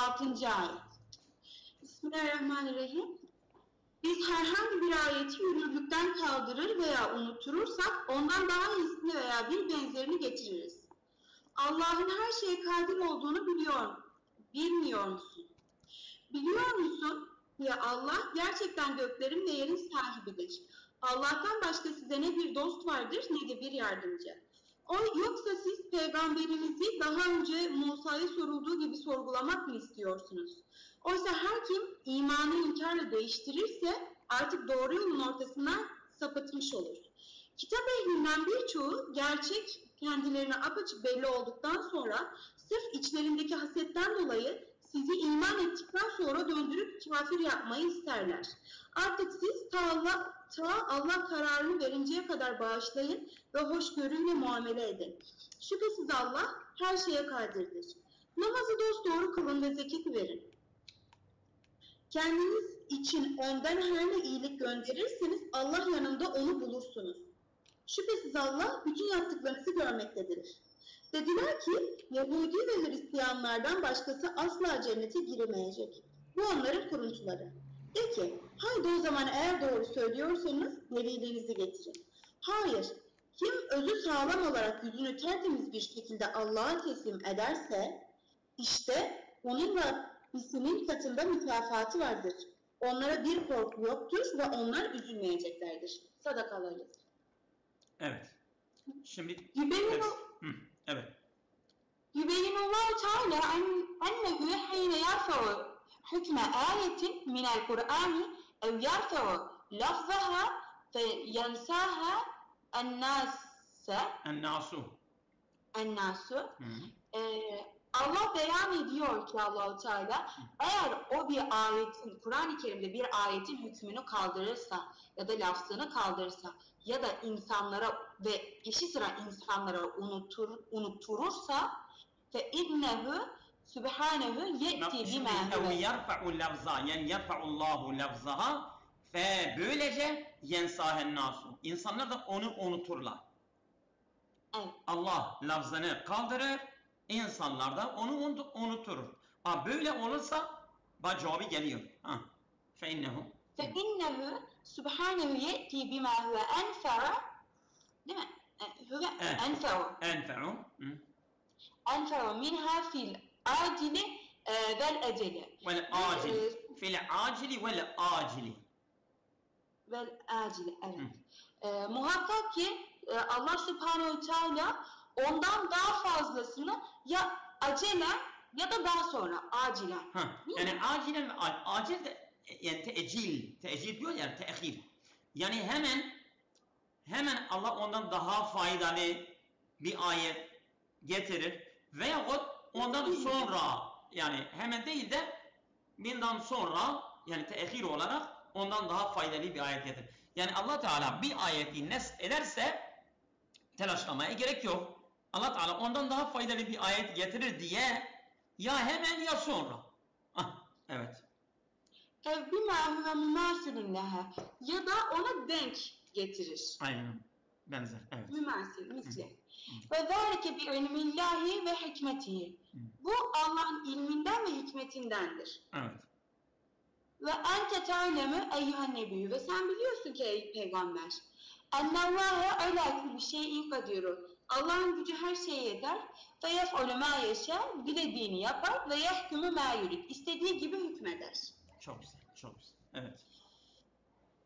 6. ayet. Bismillahirrahmanirrahim. Biz herhangi bir ayeti yürürlükten kaldırır veya unuturursak ondan daha iyisini veya bir benzerini getiririz. Allah'ın her şeye kadir olduğunu bilmiyor musun? Biliyor musun? Ya Allah gerçekten göklerin ve yerin sahibidir. Allah'tan başka size ne bir dost vardır ne de bir yardımcı. Yoksa siz peygamberinizi daha önce Musa'ya sorulduğu gibi sorgulamak mı istiyorsunuz? Oysa her kim imanı inkarla değiştirirse artık doğru yolun ortasından sapıtmış olur. Kitap ehlinden birçoğu gerçek kendilerine apaçık belli olduktan sonra sırf içlerindeki hasetten dolayı sizi iman ettikten sonra döndürüp kafir yapmayı isterler. Artık siz Allah kararını verinceye kadar bağışlayın ve hoşgörüyle muamele edin. Şüphesiz Allah her şeye kadirdir. Namazı dosdoğru kılın ve zeketi verin. Kendiniz için ondan her ne iyilik gönderirseniz Allah yanında onu bulursunuz. Şüphesiz Allah bütün yaptıklarınızı görmektedir. Dediler ki Yahudi ve Hristiyanlardan başkası asla cennete giremeyecek. Bu onların kuruntuları. De ki haydi o zaman eğer doğru söylüyorsanız delillerinizi getirin. Hayır, kim özü sağlam olarak yüzünü tertemiz bir şekilde Allah'a teslim ederse işte onun Rabbisinin katında mükafatı vardır. Onlara bir korku yoktur ve onlar üzülmeyeceklerdir. Sadakallahu. Evet. Şimdi evet. Yübeyinullahu Teala ennehu hine yarfa'u hükme ayetin minel Kur'ani ev yarfa'u lafzaha fe yansaha ennasu. Allah beyan ediyor ki Allah-u Teala eğer o bir ayetin, Kur'an-ı Kerim'de bir ayetin hükmünü kaldırırsa ya da lafzını kaldırırsa ya da insanlara ve peşi sıra insanlara unutturursa fe innehu subhanehu ye'ti bima huve yerfa'u lafza yani yerfa'ullahu lafzaha fe böylece yensahen nasu. İnsanlar da onu unuturlar. Evet. Allah lafzını kaldırır, insanlar da onu unuturur. Böyle olursa cevabı geliyor. فَاِنَّهُ subhanehu ye'ti bima huve enfara değil mi? Huve enfa'u minha fil acili vel eceli. Fil acili vel acili. Vel acili, evet. Muhakkak ki Allah Subhanahu Teala ondan daha fazlasını ya acelen ya da daha sonra acilen. Yani acilen ve acil de yani teecil diyor yani tehir. Yani hemen Allah ondan daha faydalı bir ayet getirir veyahut ondan sonra yani hemen değil de bundan sonra yani tehir olarak ondan daha faydalı bir ayet getirir. Yani Allah Teala bir ayeti nesp ederse telaşlamaya gerek yok. Allah Teala ondan daha faydalı bir ayet getirir diye ya hemen ya sonra. Evet. Ya da ona denk getirir. Aynen. Benzer. Evet. Mümasil, misli. Ve zâlike bi ilmillahi ve hikmetihi. Bu Allah'ın ilminden ve hikmetindendir. Evet. Ve ente ta'lemu eyyühen nebiyyü. Ve sen biliyorsun ki ey peygamber. Ennallâhe alâ kulli şeyin kadirun. Allah'ın gücü her şeye yeter. Ve yef'alü mâ yeşâ. Dilediğini yapar ve yehkümü mâ yurid. İstediği gibi hükmeder. Çok güzel. Çok güzel. Evet.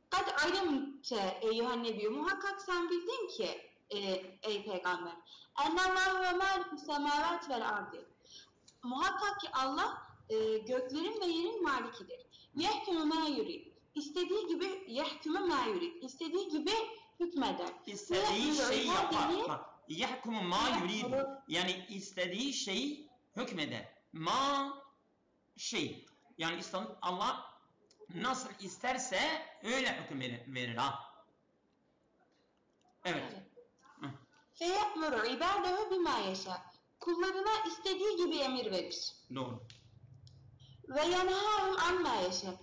Kad alimte eyyühen nebiyyü. Muhakkak sen bildin ki ey peygamber. Ennallâhe ve mâlikü semâvât vel ardi. Muhakkak ki Allah göklerin ve yerin malikidir. Yehkümü mâ yurid. İstediği gibi yehkümü mâ yurid. İstediği gibi hükmeder. İstediği şeyi yapar. Yehkümü mâ yurid. Yani istediği şeyi hükmeder. Yani Allah nasıl isterse öyle hüküm verir. Evet. Feyekmuru ibâdehu bimâ yeşâ. Kullarına istediği gibi emir verir. Doğru. Ve yanhâhum ammâ yeşâ.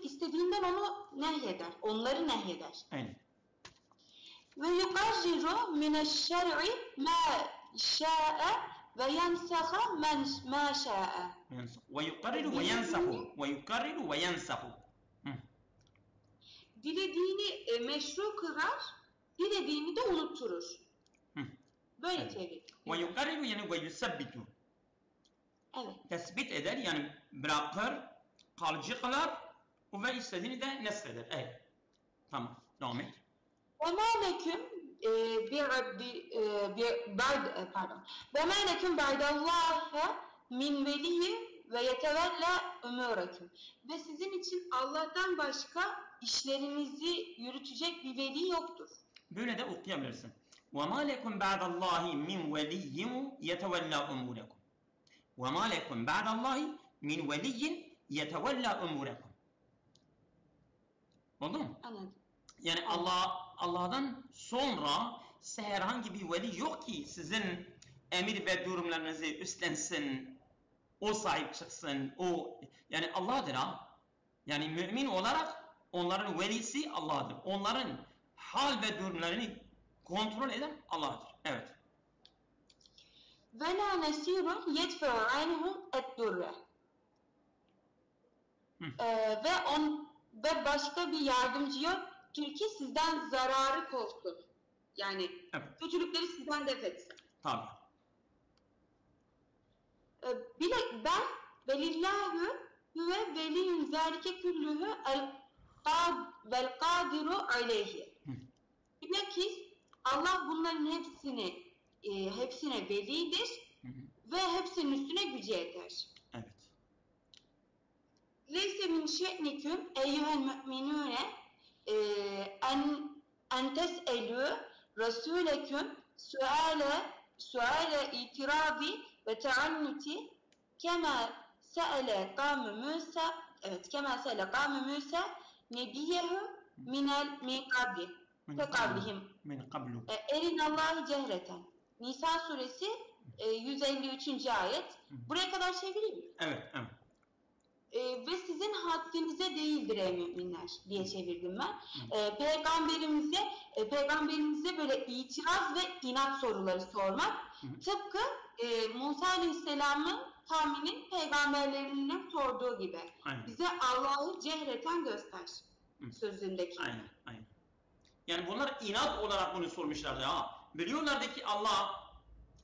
İstediğinden onu nehyeder. Onları nehyeder. Aynen. Ve yukarriru mineşşer'i mâ şâ'e ve yensaha men ma şa'e. ويقرر وينسخ ويقرر وينسخ. Dilediğini meşru kılar, dilediğini de unutturur. Böyle çevir. ويقرر yani ويثبت. Evet. Tespit eder yani bırakır, kalıcı kılar ve istediğini de nesheder. Evet. Tamam. Devam et. وَمَا لَكُمْ وَمَا لَكُمْ بَعْدَ اللّٰهَ مِنْ وَلِيٍّ وَيَتَوَلَّى أُمُورَكُمْ. Ve sizin için Allah'tan başka işlerinizi yürütecek bir veli yoktur. Böyle de okuyabilirsin. وَمَا لَكُمْ بَعْدَ اللّٰهِ مِنْ وَلِيٍّ يَتَوَلَّى أُمُورَكُمْ. وَمَا لَكُمْ بَعْدَ اللّٰهِ مِنْ وَلِيٍّ يَتَوَلَّى أُمُورَكُمْ. Oldu mu? Anladım. Yani Allah'dan sonra size herhangi bir veli yok ki sizin emir ve durumlarınızı üstlensin, o sahip çıksın, o yani Allah'dır ha. Yani mümin olarak onların velisi Allah'dır. Onların hal ve durumlarını kontrol eden Allah'dır. Evet. وَلَا نَسِيرٌ يَدْفَعُ عَنْهُمْ اَدْدُرَّ. Ve başka bir yardımcı yoktur ki sizden zararı korksun. Yani Evet. kötülükleri sizden def etsin. Tabii. Ben velillahü ve veliyün zâlike küllühü vel kadiru aleyhi. Bilakis Allah bunların hepsine velidir ve hepsinin üstüne gücü yeter. Evet. Leyse min şe'niküm eyyühel mü'minûne en tes'elû rasûleküm suale itirazi ve teannuti kema se'ele kâmü Musa nebiyehu min kablihim erinallâhi cehreten. Nisa suresi 153. ayet. Buraya kadar çevireyim mi? Evet, evet. Ve sizin haddinize değildir ey müminler diye çevirdim ben. Peygamberimize böyle itiraz ve inat soruları sormak. Tıpkı Musa Aleyhisselam'ın kavminin peygamberlerine sorduğu gibi. Aynen. Bize Allah'ı cehreten göster sözündeki. Aynen. Yani bunlar inat olarak bunu sormuşlardı ha. Biliyorlardı ki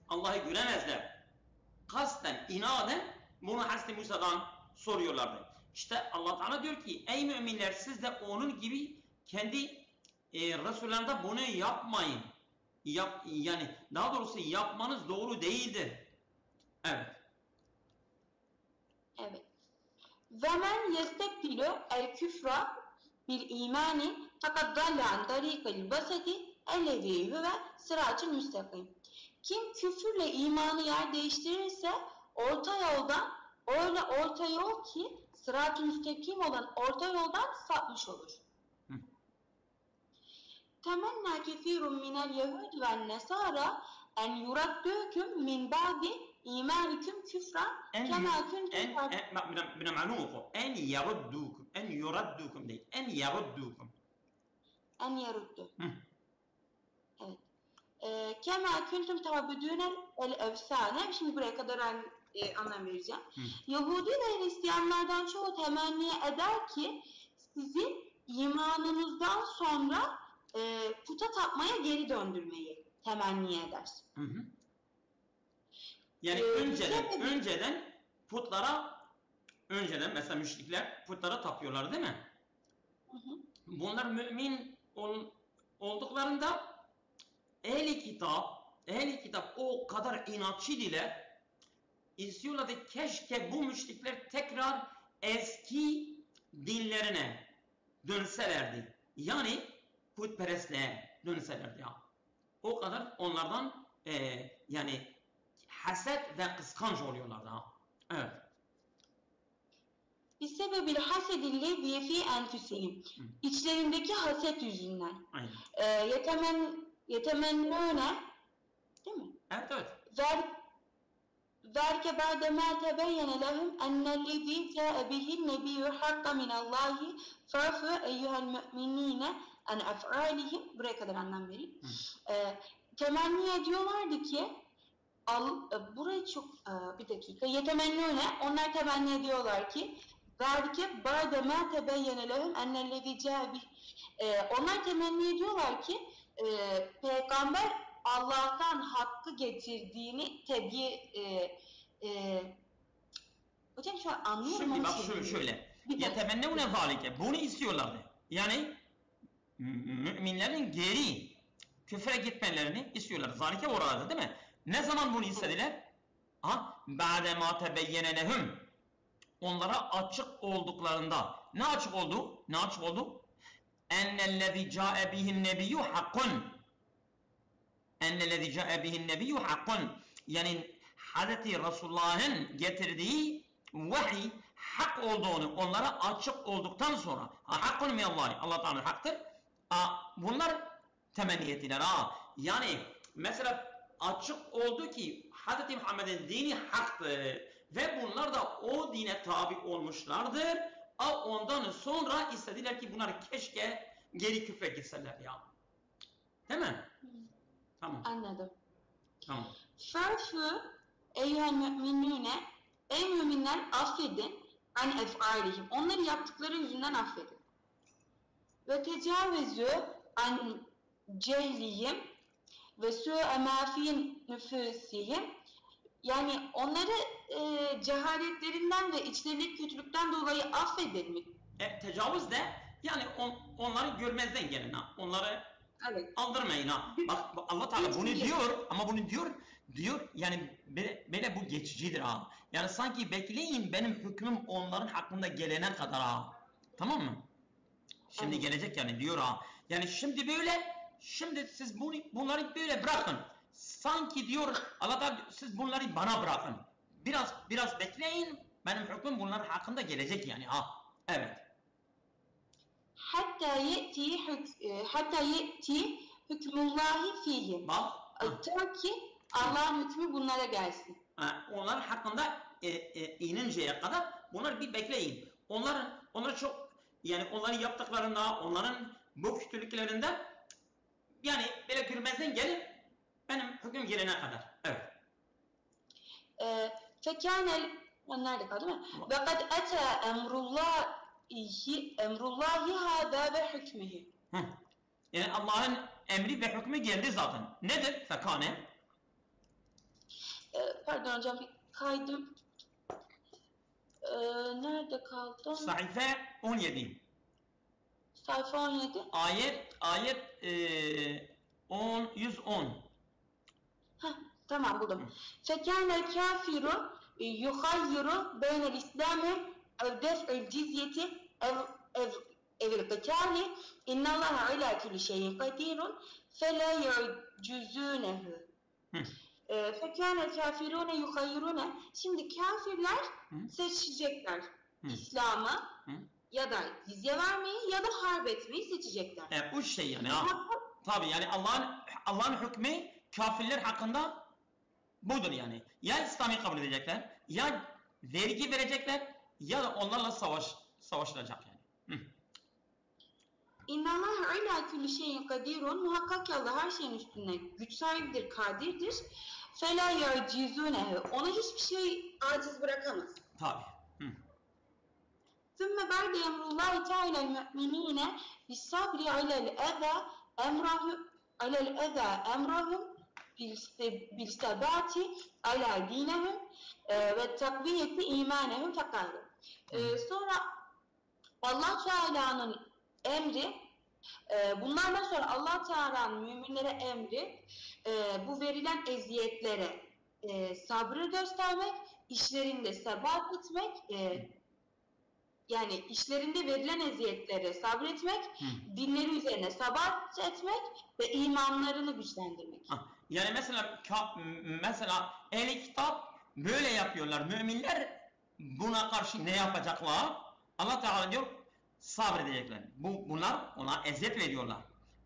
Allah'ı göremezler. Kasten, inaden bunu Hazreti Musa'dan soruyorlardı. İşte Allah Teala diyor ki ey müminler siz de onun gibi kendi Resullerinde bunu yapmayın. Yani daha doğrusu yapmanız doğru değildir. Evet. Evet. Ve men yestekbilu el küfra bil imani fakat dallan tarikal basati ellezî huve sıratül müstakim. Kim küfürle imanı yer değiştirirse orta yol ki sırat-ı müstakim olan orta yoldan sapmış olur. Temenna kefirun minel yehud ve nesara en yuraddûküm min ba'di imanikum küfran kema kuntum en yuraddukum değil. En yaruddukum. En yaruddu. Evet. Kema kuntum tabudûne el efsane. Şimdi buraya kadar anlam vereceğim. Yahudi ve Hristiyanlardan çoğu temenni eder ki sizin imanınızdan sonra puta tapmaya geri döndürmeyi temenni eder. Yani önceden mesela müşrikler putlara tapıyorlar değil mi? Bunlar mümin olduklarında ehli kitap o kadar inatçı ile istiyorlardı keşke bu müşrikler tekrar eski dinlerine dönselerdi. Yani putperestliğe dönselerdi ya. O kadar onlardan yani haset ve kıskanç oluyorlardı ha. Evet. Bisebebil hasedillezi fi enfusihim. İçlerindeki haset yüzünden. Aynen. Yetemennûne değil mi? Evet. Zâlike ba'de mâ tebeyyene lehum ennellezî câe bihin nebiyyü hakka minallâhi fa'fû eyyuhel mü'minîne en ef'âlihim. Buraya kadar anlam vereyim. Temenni ediyorlardı ki Burayı çok bir dakika. Yetemennune, onlar temenni ediyorlar ki zâlike ba'de mâ tebeyyene lehum ennellezî câe bih. Onlar temenni ediyorlar ki peygamber Allah'tan hakkı getirdiğini hocam şu an anlıyorum Şimdi ama bak şöyle. Yetemennevne zalike. Bunu istiyorlardı. Yani müminlerin geri küfre gitmelerini istiyorlar. Zalike orada değil mi? Ne zaman bunu istediler? Ba'de ma tebeyyene lehum. Onlara açık olduklarında. Ne açık oldu? Ne açık oldu? Ennellezî câe bihin nebiyyü hakkun. Ennellezî câe bihin nebiyyü hakkun. Yani Hz. Resulullah'ın getirdiği vahiy hak olduğunu onlara açık olduktan sonra hakkun minallahi, Allah Teala'nın haktır. Bunlar temenni ettiler. Yani mesela açık oldu ki Hz. Muhammed'in dini haktır ve bunlar da o dine tabi olmuşlardır. Ondan sonra istediler ki bunlar keşke geri küfre gitseler ya. Değil mi? Tamam. Anladım. Tamam. Ferfu eyyühel müminüne, ey müminler affedin an ef'alihim. Onları yaptıkları yüzünden affedin. Ve tecavüzü an cehlihim ve su'e mâ fî nüfûsihim. Yani onları cehaletlerinden ve içlerindeki kötülükten dolayı affedin mi? Tecavüz de yani onları görmezden gelin ha. Onları aldırmayın ha. Bak Allah Teala bunu diyor ama bunu diyor yani böyle bu geçicidir ha. Yani sanki bekleyin benim hükmüm onların hakkında gelene kadar ha. Tamam mı? Şimdi gelecek yani diyor ha. Yani şimdi böyle, şimdi siz bunları böyle bırakın. Sanki diyor Allah Teala siz bunları bana bırakın. Biraz bekleyin. Benim hükmüm bunların hakkında gelecek yani ha. Evet. Hatta yeti hükmullahi fihim. Bak. Ta ki Allah'ın hükmü bunlara gelsin. Onlar hakkında ininceye kadar bunlar bir bekleyin. Onlar çok yani onların yaptıklarında, onların bu kötülüklerinden yani böyle görmezden gelip benim hüküm gelene kadar. Evet. Fekânel nerede kaldı değil mi? Ve kad ete emrullahi hâdâ ve hükmühü. Yani Allah'ın emri ve hükmü geldi zaten. Nedir? Fekâne. Pardon hocam bir kaydım. Nerede kaldım? Sayfa 17. Sayfa 17. Ayet 110. Tamam buldum. Fekânel kâfiru yuhayyiru beynel islâmi ev def'il cizyeti evil qitâli innallâhe alâ külli şeyin kadirun felâ yu'cüzûnehu. Fekânel kâfirûne yuhayyirûne. Şimdi kafirler seçecekler. İslam'ı ya da cizye vermeyi ya da harp etmeyi seçecekler. Üç şey yani ha. Tabii yani Allah'ın hükmü kafirler hakkında budur yani. Ya İslam'ı kabul edecekler, ya vergi verecekler, ya da onlarla savaşılacak yani. İnnallâhe alâ külli şeyin kadirun. Muhakkak ki Allah her şeyin üstüne güç sahibidir, kadirdir. Felâ yu'cizûnehu. Ona hiçbir şey aciz bırakamaz. Tabii. ثُمَّ بَعْدَ يَمْرُ اللّٰهِ تَعَالَى الْمُؤْمِنِينَ بِالصَّبْرِ عَلَى الْأَذَى أَمْرَهُمْ بِالْثَبَاتِ عَلَى دِينَهُمْ وَالتَّقْوِيَةِ اِيمَانَهُمْ فَقَالُ. Sonra Allah Teala'nın emri, bunlardan sonra Allah Teala'nın müminlere emri, bu verilen eziyetlere sabrı göstermek, işlerinde sebat etmek, yani işlerinde verilen eziyetlere sabretmek, dinleri üzerine sabat etmek ve imanlarını güçlendirmek. Yani mesela ehli kitap böyle yapıyorlar. Müminler buna karşı ne yapacaklar? Allah Teala diyor sabredecekler. Bunlar ona eziyet veriyorlar.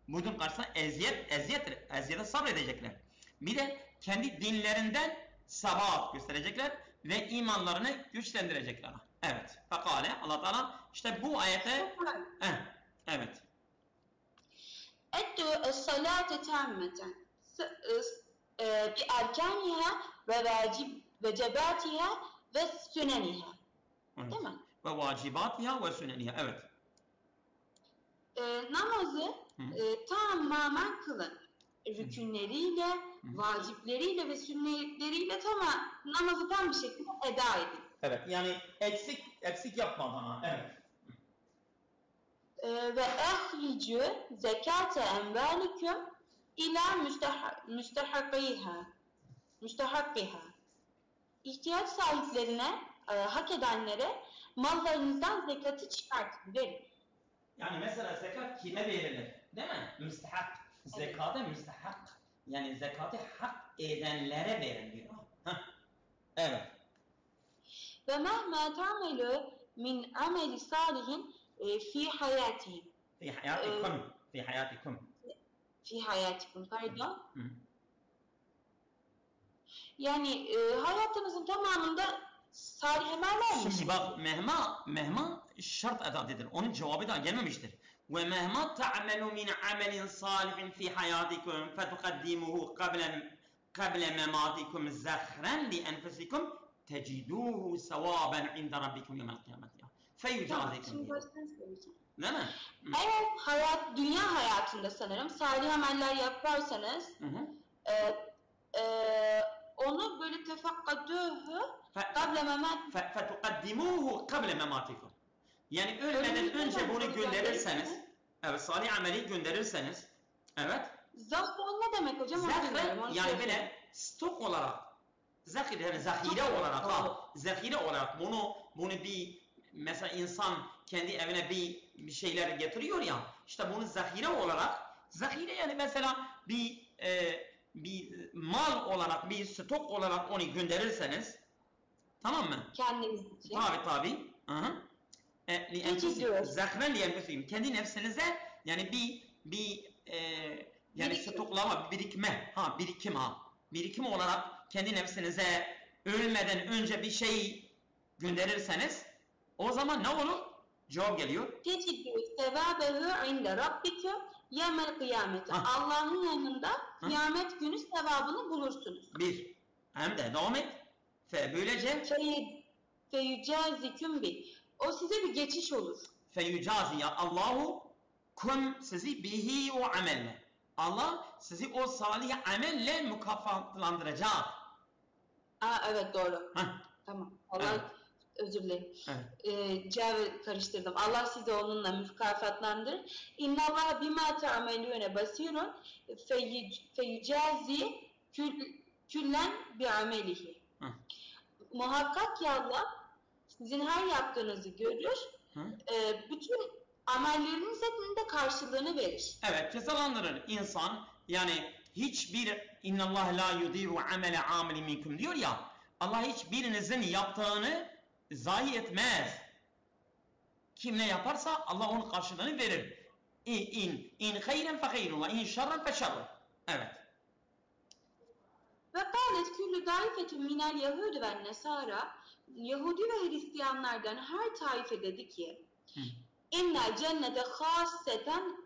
Bunun karşısına eziyete sabredecekler. Bir de kendi dinlerinden sabat gösterecekler ve imanlarını güçlendirecekler. Evet. Fakale Allah Teala işte bu ayete evet. Ettu es-salate tammeten. بأركانها وواجباتها وسننها. Evet. Değil mi? Ve vacibatiha ve süneniha. Evet. Namazı Hı. tamamen kılın. Rükünleriyle, vacipleriyle ve sünnetleriyle namazı tam bir şekilde eda edin. Evet. Yani eksik yapmadan ha. Evet. Ve ehricu zekate envalikum ila müstehakkiha. İhtiyaç sahiplerine, hak edenlere mallarınızdan zekatı çıkartın, verin. Yani mesela zekat kime verilir? Değil mi? Müstehak. Zekata müstehak. Yani zekatı hak edenlere verilir. Evet. Ve mehma ta'melu min ameli salihin fi hayatihim. Fi hayatikum. Fi hayatikum. Fi hayatikum, pardon. Hı. Yani hayatınızın tamamında salih ameller mi? Şimdi bak mehma şart edatıdır. Onun cevabı da gelmemiştir. Ve mehma ta'melu min amelin salihin fi hayatikum fetukaddimuhu قبل مماتكم زخرا لأنفسكم تجدوه ثوابا عند ربكم يوم القيامة فيجازيكم Şimdi به. baştan söyleyeceğim. Değil mi? Eğer dünya hayatında sanırım salih ameller yaparsanız onu böyle tefakkaduhu kable memat fetukaddimuhu kable mematikum. Yani ölmeden önce bunu gönderirseniz, evet, salih ameli gönderirseniz, evet. Zahren ne demek hocam? Zahren yani böyle stok olarak, yani zahire olarak bunu bir mesela insan kendi evine bir şeyler getiriyor ya, işte bunu zahire yani mesela bir mal olarak, bir stok olarak onu gönderirseniz, tamam mı? Kendiniz için. Tabi. Zahren liyenfusikum. Kendi nefsinize yani yani stoklama, birikim olarak kendi nefsinize ölmeden önce bir şey gönderirseniz o zaman ne olur? Cevap geliyor. Tecidü sevabehu inde rabbikum yevmel kıyamete. Allah'ın yanında kıyamet günü sevabını bulursunuz. Bir. Hem de devam et. Böylece feyücaziküm bi. O size bir geçiş olur. Feyücazi Allahu kum sizi bihi o amelle. Allah sizi o salih amelle mükafatlandıracak. Evet doğru. Tamam. Allah özür dilerim. Cevabı karıştırdım. Allah sizi onunla mükafatlandırır. İnna Allah bima ta'melune basirun feyücazi küllen bi amelihi. Muhakkak ki Allah sizin her yaptığınızı görür. Bütün amellerinizin de karşılığını verir. Evet, cezalandırır insan. Yani hiçbir innallah la yudiru amele amili minkum diyor ya. Allah hiçbirinizin yaptığını zayi etmez. Kim ne yaparsa Allah onun karşılığını verir. İn hayren fe hayrun ve in şerren fe şerrun. Evet. Ve kâlet küllü daifetun minel yehûdü ve nesara, Yahudi ve Hristiyanlardan her taife dedi ki innel cennete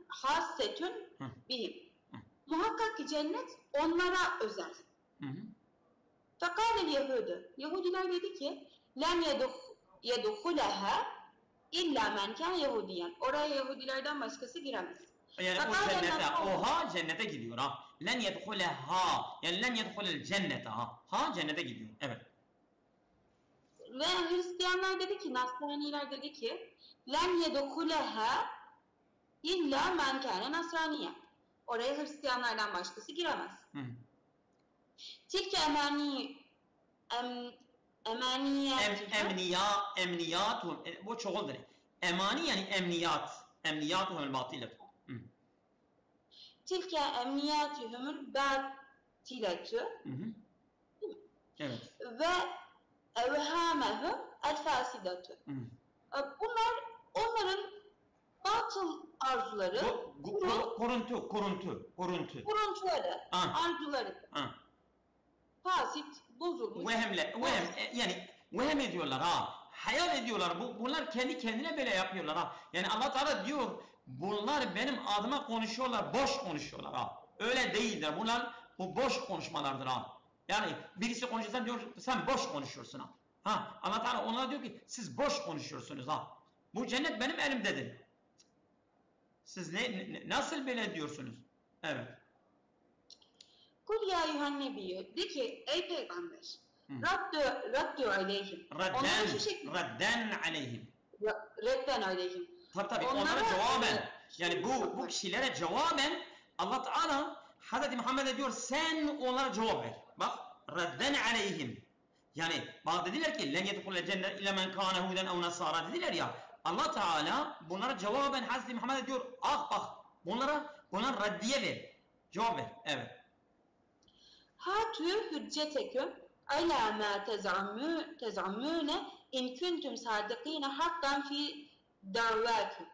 hassetun bihim. Muhakkak ki cennet onlara özel. Fekâlel yehûdü. Yahudiler dedi ki lem yeduhuleha illa men kâne Yahudiyen. Oraya Yahudilerden başkası giremez. Yani o cennete, oha cennete gidiyor ha. Len yedhuleha. Yani len yedhulel cennete ha. Ha cennete gidiyor. Evet. Ve Hristiyanlar dedi ki, Nasraniler dedi ki len yedhuleha illa men kâne nasraniye. Oraya Hristiyanlardan başkası giremez. Tilke emniyatun. Bu çoğuldur. Emani yani emniyat. Emniyatuhumul batilet. Tilke emniyatuhumul batiletu. Evet. Ve evhamehum el fasidatu. Bunlar onların batıl arzuları, kuruntuları, arzuları. Fasit, bozulmuş. Vehem ediyorlar ha. Hayal ediyorlar. Bunlar kendi kendine böyle yapıyorlar ha. Yani Allah Teala diyor bunlar benim adıma konuşuyorlar, boş konuşuyorlar ha. Öyle değildir. bu boş konuşmalardır ha. Yani birisi konuşursa diyor sen boş konuşuyorsun ha. Ha, Allah Teala onlara diyor ki siz boş konuşuyorsunuz ha. Bu cennet benim elimdedir. Siz nasıl böyle diyorsunuz? Evet. Kul ya eyyühen nebiyyü. De ki ey peygamber. Hı. Raddu aleyhim. Onlara şu şekilde. Radden aleyhim. Redden aleyhim. Tabii onlara cevaben. Yani bu kişilere cevaben Allah Teala Hazreti Muhammed'e diyor sen onlara cevap ver. Bak radden aleyhim. Yani bak dediler ki len yedhulel cennet illa men kana huden ev nasara dediler ya. Allah Teala bunlara cevaben Hazreti Muhammed'e diyor bak bunlara raddiye ver. Cevap ver. Evet. Hâtû hücceteküm alâ mâ tez'amûne in kuntum sâdıkîne hakkan fî davvâküm.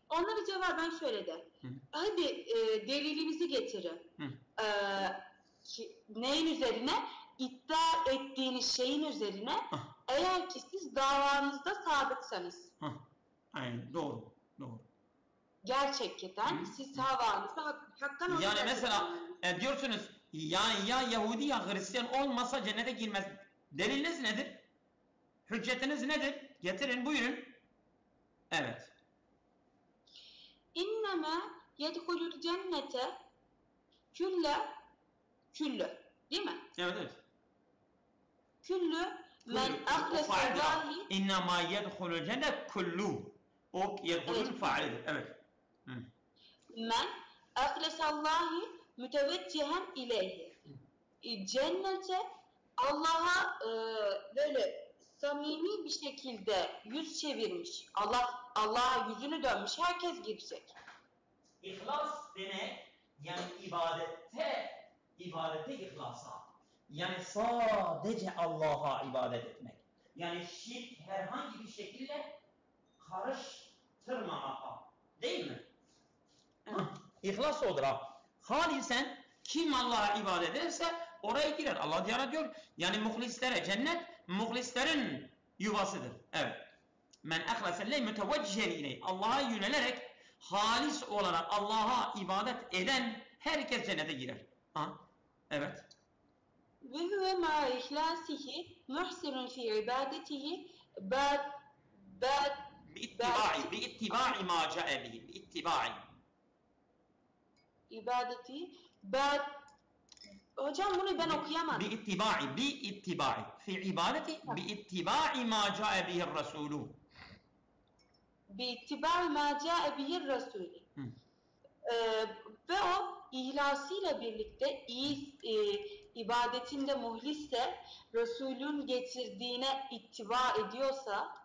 Onlara cevaben şöyle de. Hadi delilinizi getirin. Neyin üzerine? İddia ettiğiniz şeyin üzerine eğer ki siz davanızda sadıksanız. Aynen doğru. Gerçekten siz davanızda hakkan olarak. Yani mesela diyorsunuz yani ya Yahudi ya Hristiyan olmasa cennete girmez. Deliliniz nedir? Hüccetiniz nedir? Getirin buyurun. Evet. İnnemâ yedhulul cennete küllü. Değil mi? Evet. Küllü men ahlesallahi. İnnemâ yedhulul cennet kullu. O yedhulul faalidir. Evet. Men ahlesallahi müteveccehen ileyhi. Cennete Allah'a böyle samimi bir şekilde yüz çevirmiş. Allah'a yüzünü dönmüş. Herkes girecek. İhlas demek yani ibadete ihlasa. Yani sadece Allah'a ibadet etmek. Yani şirk herhangi bir şekilde karıştırmamaka. Değil mi? İhlas odur ha. Halisen kim Allah'a ibadet ederse oraya girer. Allah Teala diyor yani muhlislere cennet muhlislerin yuvasıdır. Evet. Men ahlase müteveccihen ileyh. Allah'a yönelerek halis olarak Allah'a ibadet eden herkes cennete girer. Evet. Ve huve ma ihlasihi muhsinun fi ibadetihi biittiba'i ma ca'e bihi. Biittiba'i. İbadeti hocam bunu ben okuyamadım. Biittiba'i. Fi ibadeti biittiba'i ma ca'e bihi Resulü. Biittiba'i ma ca'e bihi Resulü. Ve o ihlasıyla birlikte iyi ibadetinde muhlisse Resul'ün getirdiğine ittiba ediyorsa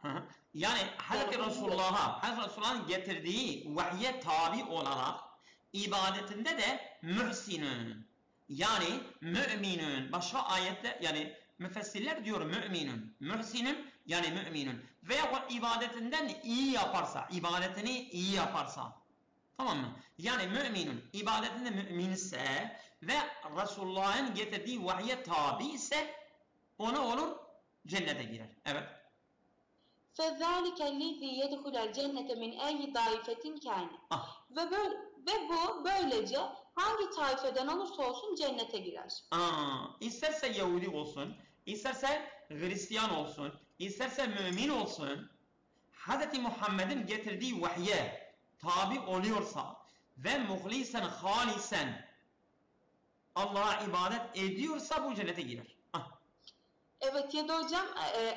yani Hazreti Resulullah'ın getirdiği vahye tabi olarak ibadetinde de mühsinün yani müminün başka ayette yani müfessirler diyor müminün mühsinün yani müminün veya o ibadetinden iyi yaparsa ibadetini iyi yaparsa tamam mı? Yani müminün ibadetinde müminse ve Resulullah'ın getirdiği vahye tabi ise ona olur cennete girer. Evet. فَذَٰلِكَ الَّذ۪ي يَدْخُلَ الْجَنَّةَ مِنْ اَيِّ دَائِفَةٍ كَانَ. Ve bu böylece hangi taifeden olursa olsun cennete girer. İsterse Yahudi olsun, isterse Hristiyan olsun, isterse mümin olsun, Hz. Muhammed'in getirdiği vahye tabi oluyorsa ve muhlisen, halisen Allah'a ibadet ediyorsa bu cennete girer. Evet ya da hocam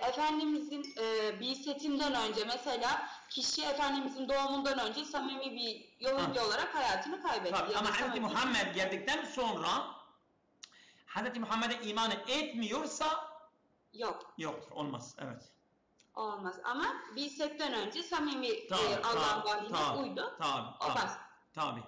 Efendimizin bi'setinden önce mesela kişi Efendimizin doğumundan önce samimi bir Yahudi olarak hayatını kaybetti. Tabii, ama Hz. Muhammed geldikten sonra Hz. Muhammed'e iman etmiyorsa yoktur, olmaz. Evet. Olmaz ama bi'setten önce samimi Allah'ın vahyine uydu. Tabii.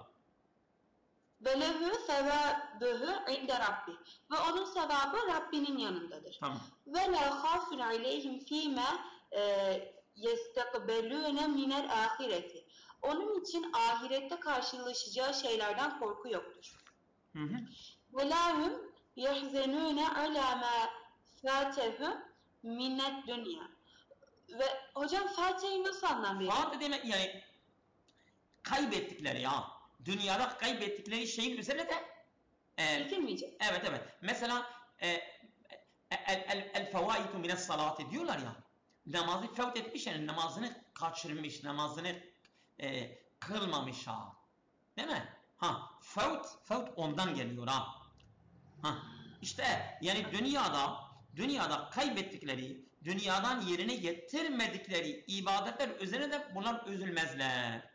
Ve lehu sevâbıhı inde Rabbi. Ve onun sevabı Rabbinin yanındadır. Tamam. Ve la khâfun aleyhim fîmâ yestekbelûne minel âhireti. Onun için ahirette karşılaşacağı şeylerden korku yoktur. Ve lâhum yehzenûne alâ mâ fâtehum minnet dünya. Ve hocam Fatiha'yı nasıl anlam veriyor? Fatih demek yani kaybettikleri ya. Dünyada kaybettikleri şeyin üzerine de Bitirmeyecek. Evet. Mesela el fevaitu mines salati diyorlar ya. Namazı fevt etmiş, yani namazını kaçırmış, namazını kılmamış ha. Değil mi? Fevt ondan geliyor ha. İşte yani dünyada kaybettikleri, dünyadan yerine getirmedikleri ibadetler üzerine de bunlar üzülmezler.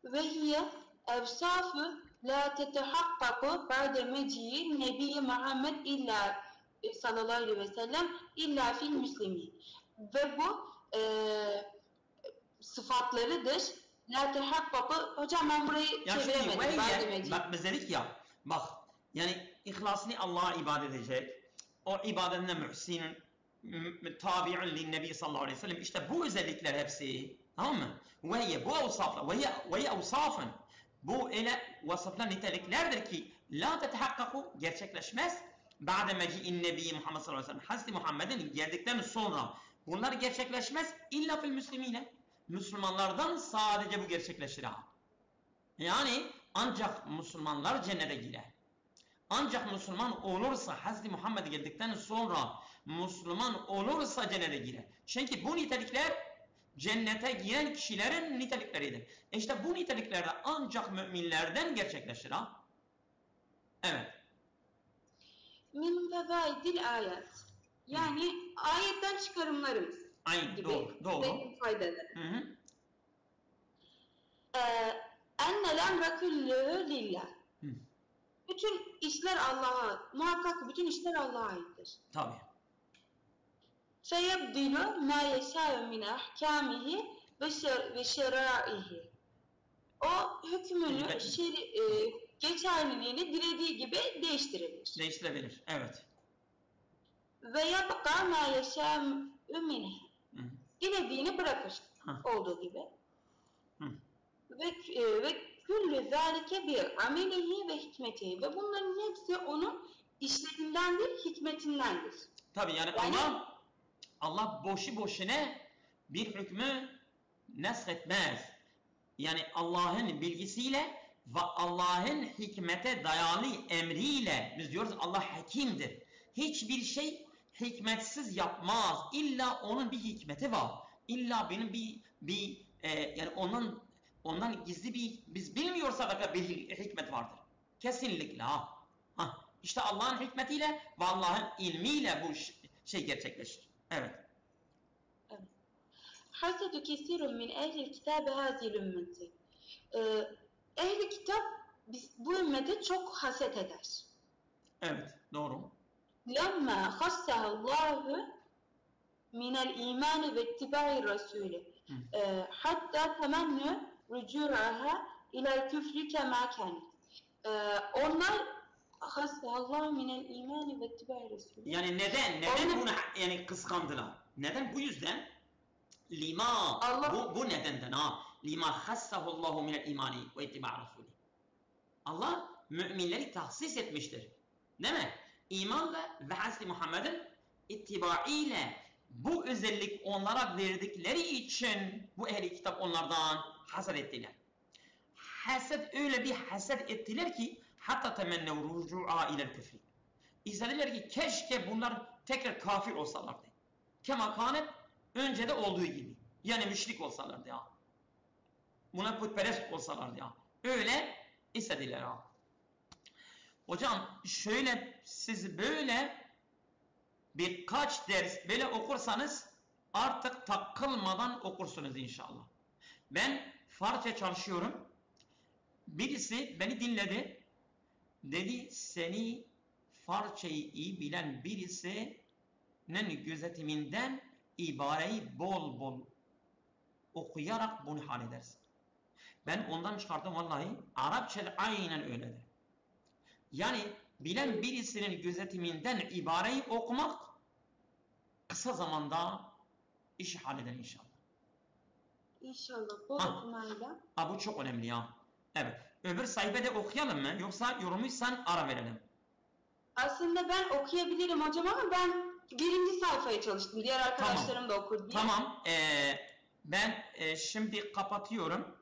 Ve hiye evsafı la tetehakkaku ba'de meciyi Nebi Muhammed illa sallallahu aleyhi ve sellem illa fil müslimin. Ve bu sıfatlarıdır. La tehakkaku, hocam ben burayı Yani çeviremedim. Ba'de meciyi. bak biz dedik ya, bak yani ihlasını Allah'a ibadet edecek, o ibadetine muhsin, tabi'un linnebi sallallahu aleyhi ve sellem, işte bu özellikler hepsi, tamam mı? Ve bu evsaflar, ve evsafın, bu ile vasıflar, niteliklerdir ki la tetehakkaku, gerçekleşmez, ba'de meci'in nebi Muhammed sallallahu aleyhi ve sellem, Hazreti Muhammed'in geldikten sonra bunlar gerçekleşmez, illa fil müslimine, Müslümanlardan sadece bu gerçekleşir ha. Yani ancak Müslümanlar cennete girer. Ancak Müslüman olursa, Hazreti Muhammed geldikten sonra Müslüman olursa cennete girer. Çünkü bu nitelikler cennete giren kişilerin nitelikleridir. İşte bu niteliklerde ancak müminlerden gerçekleşir ha. Evet. Min fevaidil ayet. Yani ayetten çıkarımlarımız Aynen, gibi. doğru. Faydaları. Hı. Ennel emre küllühü lillah. Bütün işler Allah'a, muhakkak bütün işler Allah'a aittir. Tabii. Feyebdilu ma yeşâ'u min ahkâmihi ve şerâihi. O hükmünü, geçerliliğini dilediği gibi değiştirebilir. Değiştirebilir, evet. Ve yabqa ma yeşâ'u minhu. Dilediğini bırakır. Olduğu gibi. Ve küllü zâlike bir amelihi ve hikmetihi. Ve bunların hepsi onun işlediğindendir, hikmetindendir. Tabii yani Allah boşu boşuna bir hükmü neshetmez. Yani Allah'ın bilgisiyle ve Allah'ın hikmete dayalı emriyle, biz diyoruz Allah hakimdir. Hiçbir şey hikmetsiz yapmaz. İlla onun bir hikmeti var. İlla benim yani ondan gizli biz bilmiyorsak bir hikmet vardır. Kesinlikle İşte Allah'ın hikmetiyle ve Allah'ın ilmiyle bu şey gerçekleşir. Evet. Hasedu kesirun min ehlil kitabe hazil ümmeti. Ehli kitap bu ümmete çok haset eder. Evet, doğru. Lemma hassahallahu minel imani ve ittibai rasuli. Hatta temennu rücû'aha ilel küfri kemâ kânet. Onlar hassahallahu minel imani ve ittibai rasuli. Yani neden bunu yani kıskandılar? Neden? Bu yüzden lima bu nedenden lima hassahullahu minel imani ve ittiba rasuli. Allah müminleri tahsis etmiştir. Değil mi? İmanla ve Hazreti Muhammed'in ittibaıyla bu özellik onlara verdikleri için bu ehli kitap onlardan haset ettiler. Haset, öyle bir haset ettiler ki hatta temennev rucu'a ilel küfri. İstediler ki keşke bunlar tekrar kafir olsalardı. Kema kânet, önce de olduğu gibi. Yani müşrik olsalardı ya. Buna putperest olsalardı ya. Öyle istediler ha. Hocam şöyle, siz böyle birkaç ders böyle okursanız artık takılmadan okursunuz inşallah. Ben Farsça çalışıyorum. Birisi beni dinledi. Dedi seni Farsçayı iyi bilen birisinin gözetiminden ibareyi bol bol okuyarak bunu halledersin. Ben ondan çıkarttım vallahi. Arapça aynen öyledir. Yani bilen birisinin gözetiminden ibareyi okumak kısa zamanda işi halleder inşallah. İnşallah. Bu okumayla. Bu çok önemli ya. Evet. Öbür sayfada okuyalım mı? Yoksa yorumuysan ara verelim. Aslında ben okuyabilirim hocam ama ben birinci sayfaya çalıştım. Diğer arkadaşlarım da okur diye. Tamam. Ben şimdi kapatıyorum.